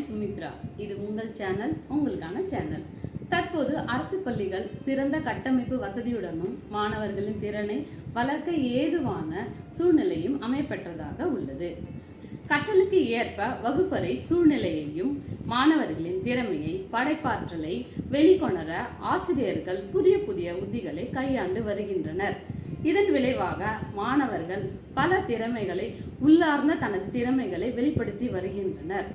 சுமித்ரா. இது உங்கள் சேனல், உங்களுக்கான சேனல். தற்போது அரசு பள்ளிகள் சிறந்த கட்டமைப்பு வசதியுடனும் மாணவர்களின் திறனை வளர்க்க ஏதுவான சூழ்நிலையும் அமையப்பெற்றதாக உள்ளது. கற்றலுக்கு ஏற்ப வகுப்பறை சூழ்நிலையையும் மாணவர்களின் திறமையை படைப்பாற்றலை வெளிக்கொணர ஆசிரியர்கள் புதிய உத்திகளை கையாண்டு வருகின்றனர். இதன் விளைவாக மாணவர்கள் பல திறமைகளை உள்ளார்ந்த தனது திறமைகளை வெளிப்படுத்தி வருகின்றனர்.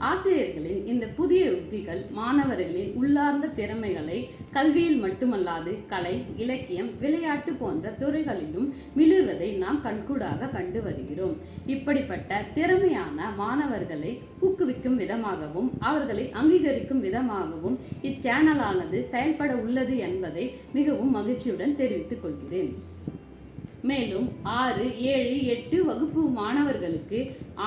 ஆசிரியர்களின் இந்த புதிய உத்திகள் மாணவர்களின் உள்ளார்ந்த திறமைகளை கல்வியில் மட்டுமல்லாது கலை, இலக்கியம், விளையாட்டு போன்ற துறைகளிலும் மிளிர்வதை நாம் கண்கூடாக கண்டு வருகிறோம். இப்படிப்பட்ட திறமையான மாணவர்களை ஊக்குவிக்கும் விதமாகவும் அவர்களை அங்கீகரிக்கும் விதமாகவும் இச்சேனலானது செயல்பட உள்ளது என்பதை மிகவும் மகிழ்ச்சியுடன் தெரிவித்துக் கொள்கிறேன். மேலும் 6, 7, 8 வகுப்பு மாணவர்களுக்கு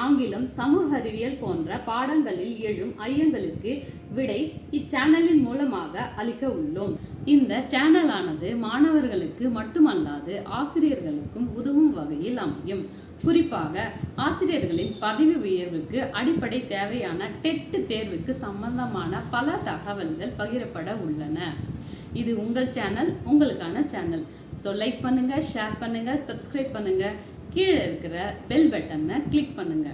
ஆங்கிலம், சமூக அறிவியல் போன்ற பாடங்களில் எழும் ஐயங்களுக்கு விடை இச்சேனலின் மூலமாக அளிக்க உள்ளோம். இந்த சேனலானது மாணவர்களுக்கு மட்டுமல்லாது ஆசிரியர்களுக்கும் உதவும் வகையில் அமையும். குறிப்பாக ஆசிரியர்களின் பதவி உயர்வுக்கு அடிப்படை தேவையான டெட் தேர்வுக்கு சம்பந்தமான பல தகவல்கள் பகிரப்பட உள்ளன. இது உங்கள் சேனல், உங்களுக்கான சேனல். ஸோ லைக் பண்ணுங்க, ஷேர் பண்ணுங்க, சப்ஸ்கிரைப் பண்ணுங்க, கீழே இருக்கிற பெல் பட்டனை கிளிக் பண்ணுங்க.